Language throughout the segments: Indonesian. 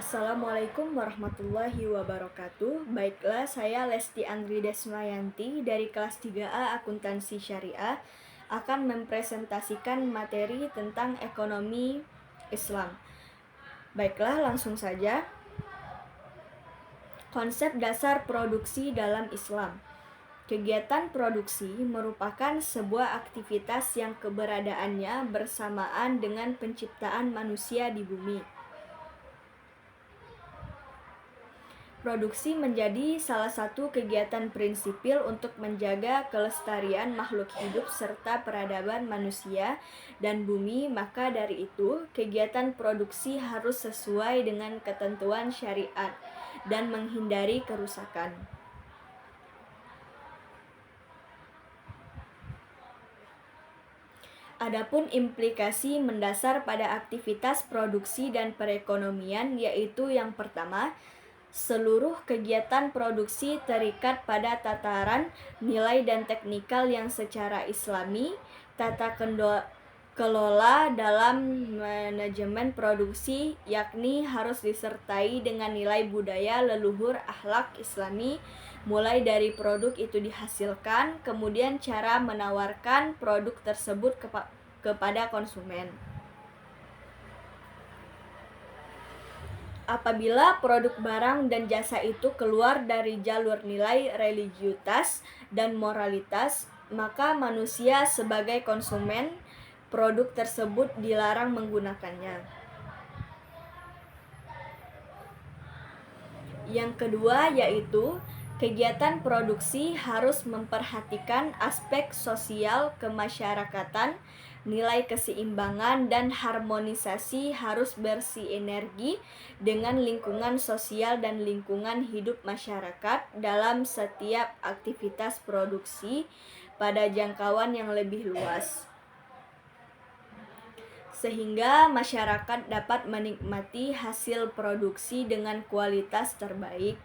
Assalamualaikum warahmatullahi wabarakatuh. Baiklah, saya Lesti Andri Desmayanti dari kelas 3A Akuntansi Syariah akan mempresentasikan materi tentang ekonomi Islam. Baiklah, langsung saja. Konsep dasar produksi dalam Islam. Kegiatan produksi merupakan sebuah aktivitas yang keberadaannya bersamaan dengan penciptaan manusia di bumi. Produksi menjadi salah satu kegiatan prinsipil untuk menjaga kelestarian makhluk hidup serta peradaban manusia dan bumi. Maka dari itu, kegiatan produksi harus sesuai dengan ketentuan syariat dan menghindari kerusakan. Adapun implikasi mendasar pada aktivitas produksi dan perekonomian, yaitu yang pertama, seluruh kegiatan produksi terikat pada tataran nilai dan teknikal yang secara Islami, tata kelola dalam manajemen produksi, yakni harus disertai dengan nilai budaya leluhur akhlak Islami, mulai dari produk itu dihasilkan, kemudian cara menawarkan produk tersebut kepada konsumen. Apabila produk barang dan jasa itu keluar dari jalur nilai religiusitas dan moralitas, maka manusia sebagai konsumen produk tersebut dilarang menggunakannya. Yang kedua yaitu kegiatan produksi harus memperhatikan aspek sosial kemasyarakatan, nilai keseimbangan dan harmonisasi harus bersinergi dengan lingkungan sosial dan lingkungan hidup masyarakat dalam setiap aktivitas produksi pada jangkauan yang lebih luas, sehingga masyarakat dapat menikmati hasil produksi dengan kualitas terbaik.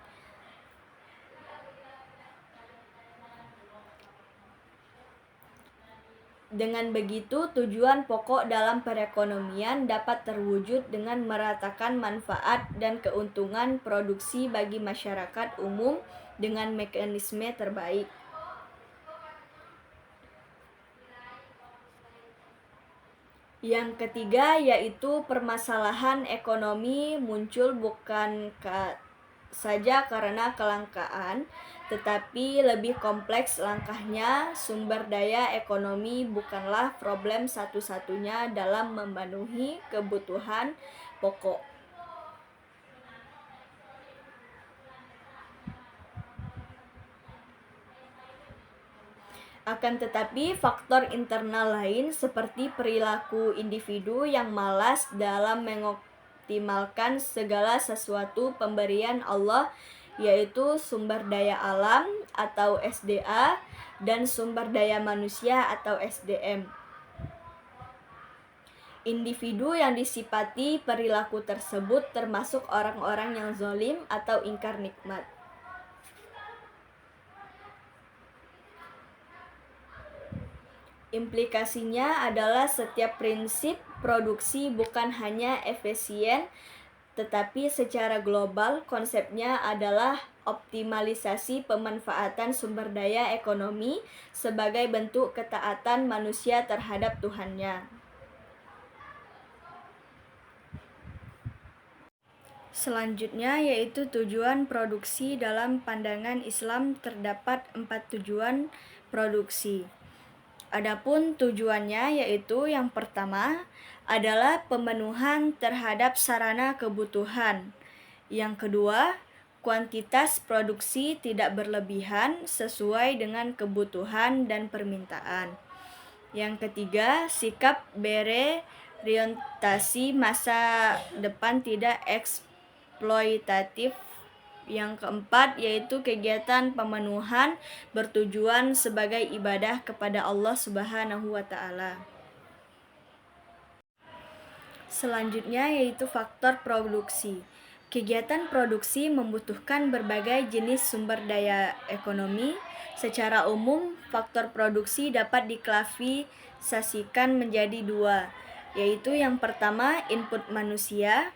Dengan begitu, tujuan pokok dalam perekonomian dapat terwujud dengan meratakan manfaat dan keuntungan produksi bagi masyarakat umum dengan mekanisme terbaik. Yang ketiga yaitu permasalahan ekonomi muncul bukan saja karena kelangkaan, tetapi lebih kompleks langkahnya. Sumber daya ekonomi bukanlah problem satu-satunya dalam memenuhi kebutuhan pokok. Akan tetapi, faktor internal lain seperti perilaku individu yang malas dalam mengoptimalkan segala sesuatu pemberian Allah, yaitu sumber daya alam atau SDA dan sumber daya manusia atau SDM. Individu yang disifati perilaku tersebut termasuk orang-orang yang zalim atau ingkar nikmat. Implikasinya adalah setiap prinsip produksi bukan hanya efisien, tetapi secara global konsepnya adalah optimalisasi pemanfaatan sumber daya ekonomi sebagai bentuk ketaatan manusia terhadap Tuhannya. Selanjutnya yaitu tujuan produksi. Dalam pandangan Islam terdapat 4 tujuan produksi. Adapun tujuannya yaitu yang pertama adalah pemenuhan terhadap sarana kebutuhan. Yang kedua, kuantitas produksi tidak berlebihan sesuai dengan kebutuhan dan permintaan. Yang ketiga, sikap berorientasi masa depan tidak eksploitatif. Yang keempat yaitu kegiatan pemenuhan bertujuan sebagai ibadah kepada Allah Subhanahu wa Ta'ala. Selanjutnya yaitu faktor produksi. Kegiatan produksi membutuhkan berbagai jenis sumber daya ekonomi. Secara umum, faktor produksi dapat diklasifikasikan menjadi 2, yaitu yang pertama input manusia,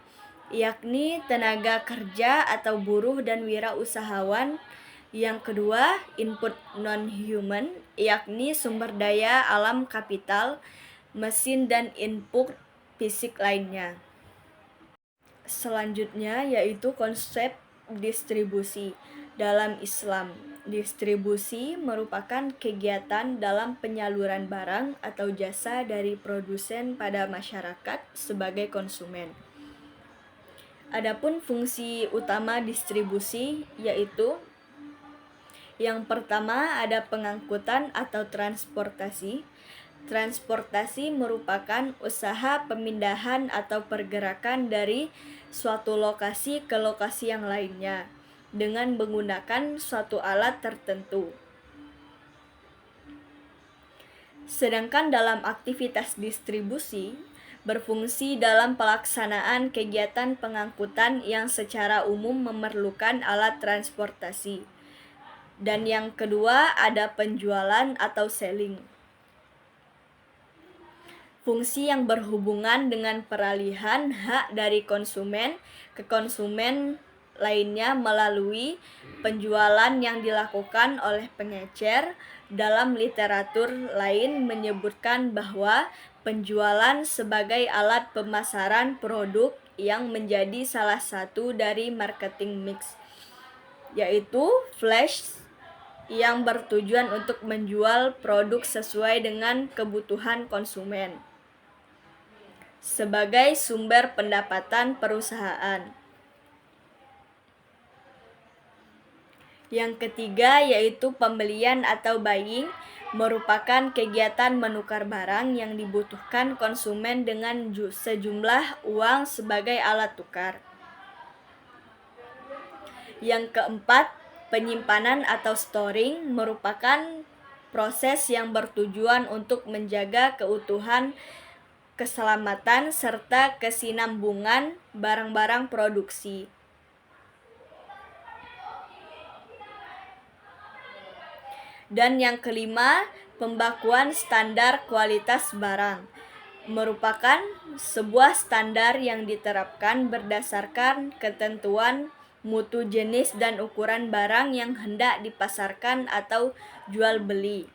yakni tenaga kerja atau buruh dan wirausahawan. Yang kedua, input non-human, yakni sumber daya alam kapital, mesin dan input fisik lainnya. Selanjutnya yaitu konsep distribusi. Dalam Islam, distribusi merupakan kegiatan dalam penyaluran barang atau jasa dari produsen pada masyarakat sebagai konsumen. Adapun fungsi utama distribusi yaitu yang pertama ada pengangkutan atau transportasi. Transportasi merupakan usaha pemindahan atau pergerakan dari suatu lokasi ke lokasi yang lainnya dengan menggunakan suatu alat tertentu. Sedangkan dalam aktivitas distribusi berfungsi dalam pelaksanaan kegiatan pengangkutan yang secara umum memerlukan alat transportasi. Dan yang kedua ada penjualan atau selling. Fungsi yang berhubungan dengan peralihan hak dari konsumen ke konsumen lainnya melalui penjualan yang dilakukan oleh pengecer. Dalam literatur lain menyebutkan bahwa penjualan sebagai alat pemasaran produk yang menjadi salah satu dari marketing mix, yaitu flash yang bertujuan untuk menjual produk sesuai dengan kebutuhan konsumen sebagai sumber pendapatan perusahaan. Yang ketiga yaitu pembelian atau buying, merupakan kegiatan menukar barang yang dibutuhkan konsumen dengan sejumlah uang sebagai alat tukar. Yang keempat, penyimpanan atau storing merupakan proses yang bertujuan untuk menjaga keutuhan, keselamatan, serta kesinambungan barang-barang produksi. Dan yang kelima, pembakuan standar kualitas barang merupakan sebuah standar yang diterapkan berdasarkan ketentuan mutu, jenis, dan ukuran barang yang hendak dipasarkan atau jual beli.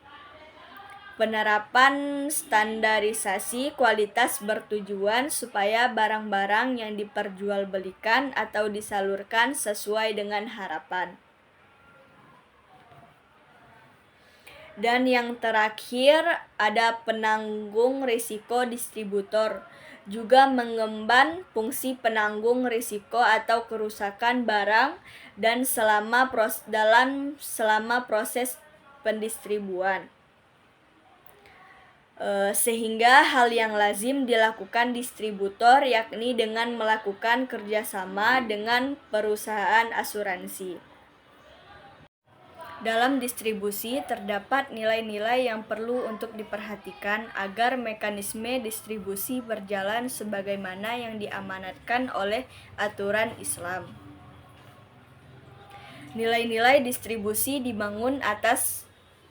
Penerapan standarisasi kualitas bertujuan supaya barang-barang yang diperjualbelikan atau disalurkan sesuai dengan harapan. Dan yang terakhir ada penanggung risiko distributor, juga mengemban fungsi penanggung risiko atau kerusakan barang dan selama proses pendistribuan. Sehingga hal yang lazim dilakukan distributor yakni dengan melakukan kerjasama dengan perusahaan asuransi. Dalam distribusi terdapat nilai-nilai yang perlu untuk diperhatikan agar mekanisme distribusi berjalan sebagaimana yang diamanatkan oleh aturan Islam. Nilai-nilai distribusi dibangun atas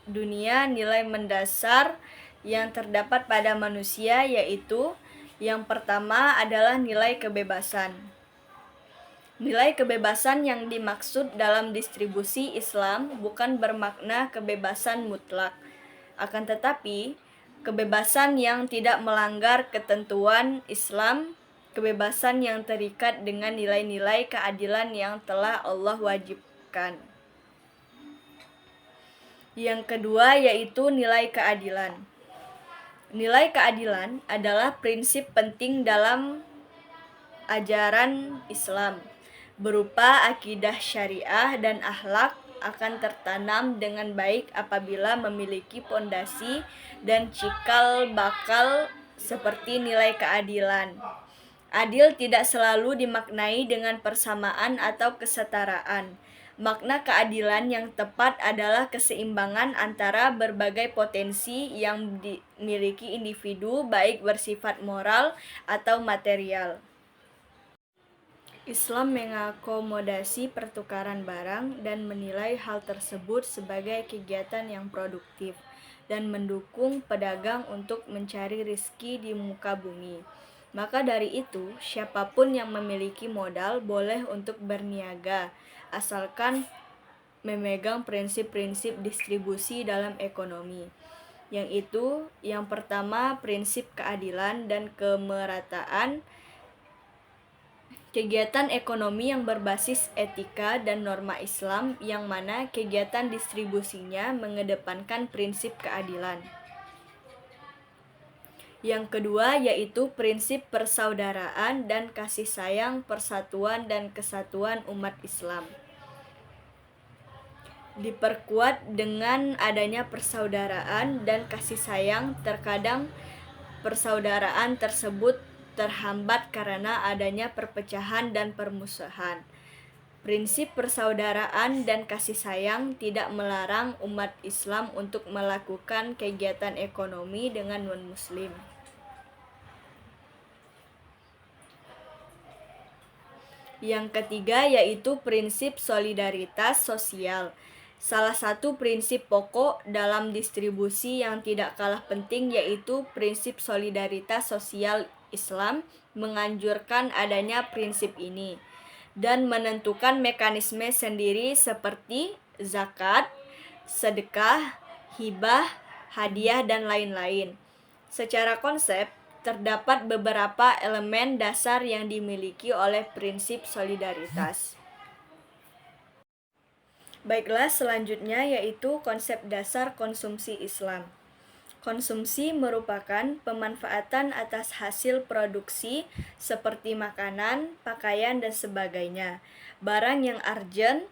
dunia nilai mendasar yang terdapat pada manusia, yaitu yang pertama adalah nilai kebebasan. Nilai kebebasan yang dimaksud dalam distribusi Islam bukan bermakna kebebasan mutlak, akan tetapi kebebasan yang tidak melanggar ketentuan Islam, kebebasan yang terikat dengan nilai-nilai keadilan yang telah Allah wajibkan. Yang kedua yaitu nilai keadilan. Nilai keadilan adalah prinsip penting dalam ajaran Islam, berupa akidah syariah dan akhlak akan tertanam dengan baik apabila memiliki pondasi dan cikal bakal seperti nilai keadilan. Adil tidak selalu dimaknai dengan persamaan atau kesetaraan. Makna keadilan yang tepat adalah keseimbangan antara berbagai potensi yang dimiliki individu, baik bersifat moral atau material. Islam mengakomodasi pertukaran barang dan menilai hal tersebut sebagai kegiatan yang produktif dan mendukung pedagang untuk mencari rezeki di muka bumi. Maka dari itu, siapapun yang memiliki modal boleh untuk berniaga, asalkan memegang prinsip-prinsip distribusi dalam ekonomi. Yang pertama, prinsip keadilan dan kemerataan. Kegiatan ekonomi yang berbasis etika dan norma Islam, yang mana kegiatan distribusinya mengedepankan prinsip keadilan. Yang kedua yaitu prinsip persaudaraan dan kasih sayang, persatuan dan kesatuan umat Islam. Diperkuat dengan adanya persaudaraan dan kasih sayang, terkadang persaudaraan tersebut terhambat karena adanya perpecahan dan permusuhan. Prinsip persaudaraan dan kasih sayang tidak melarang umat Islam untuk melakukan kegiatan ekonomi dengan non-muslim. Yang ketiga yaitu prinsip solidaritas sosial. Salah satu prinsip pokok dalam distribusi yang tidak kalah penting yaitu prinsip solidaritas sosial. Islam menganjurkan adanya prinsip ini dan menentukan mekanisme sendiri seperti zakat, sedekah, hibah, hadiah, dan lain-lain. Secara konsep, terdapat beberapa elemen dasar yang dimiliki oleh prinsip solidaritas. Baiklah, selanjutnya yaitu konsep dasar konsumsi Islam. Konsumsi merupakan pemanfaatan atas hasil produksi seperti makanan, pakaian, dan sebagainya. Barang yang urgent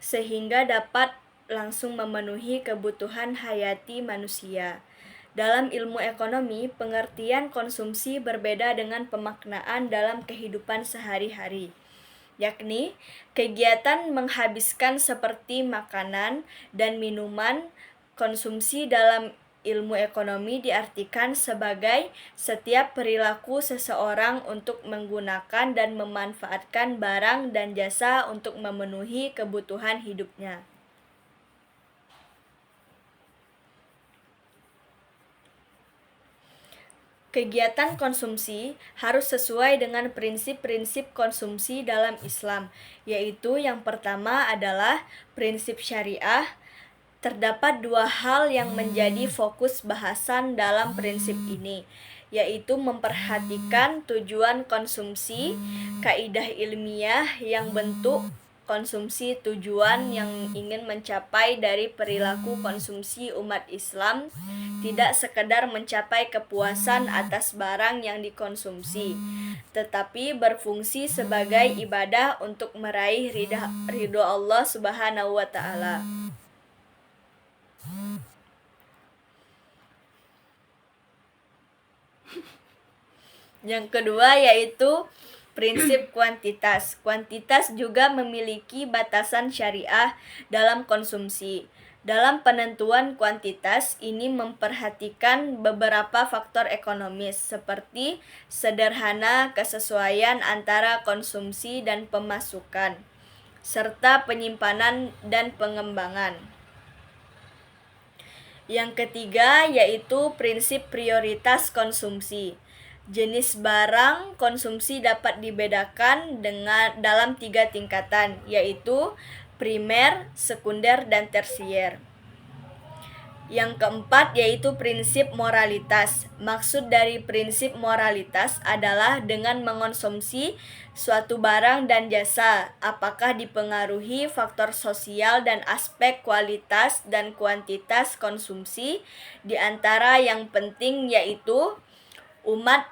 sehingga dapat langsung memenuhi kebutuhan hayati manusia. Dalam ilmu ekonomi, pengertian konsumsi berbeda dengan pemaknaan dalam kehidupan sehari-hari, yakni kegiatan menghabiskan seperti makanan dan minuman. Konsumsi dalam ilmu ekonomi diartikan sebagai setiap perilaku seseorang untuk menggunakan dan memanfaatkan barang dan jasa untuk memenuhi kebutuhan hidupnya. Kegiatan konsumsi harus sesuai dengan prinsip-prinsip konsumsi dalam Islam, yaitu yang pertama adalah prinsip syariah. Terdapat dua hal yang menjadi fokus bahasan dalam prinsip ini, yaitu memperhatikan tujuan konsumsi, kaidah ilmiah yang bentuk konsumsi, tujuan yang ingin mencapai dari perilaku konsumsi umat Islam, tidak sekedar mencapai kepuasan atas barang yang dikonsumsi, tetapi berfungsi sebagai ibadah untuk meraih ridho Allah Subhanahu wa Ta'ala. Yang kedua yaitu prinsip kuantitas. Kuantitas juga memiliki batasan syariah dalam konsumsi. Dalam penentuan kuantitas ini memperhatikan beberapa faktor ekonomis seperti sederhana kesesuaian antara konsumsi dan pemasukan, serta penyimpanan dan pengembangan. Yang ketiga yaitu prinsip prioritas konsumsi. Jenis barang konsumsi dapat dibedakan dalam 3 tingkatan, yaitu primer, sekunder, dan tersier. Yang keempat yaitu prinsip moralitas. Maksud dari prinsip moralitas adalah dengan mengonsumsi suatu barang dan jasa, apakah dipengaruhi faktor sosial dan aspek kualitas dan kuantitas konsumsi, di antara yang penting yaitu umat,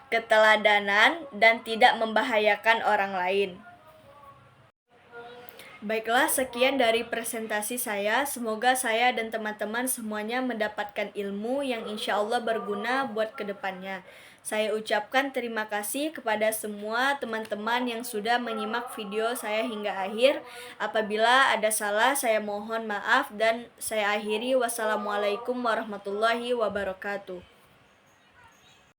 keteladanan, dan tidak membahayakan orang lain. Baiklah, sekian dari presentasi saya. Semoga saya dan teman-teman semuanya mendapatkan ilmu yang insya Allah berguna buat kedepannya. Saya ucapkan terima kasih kepada semua teman-teman yang sudah menyimak video saya hingga akhir. Apabila ada salah, saya mohon maaf dan saya akhiri. Wassalamualaikum warahmatullahi wabarakatuh.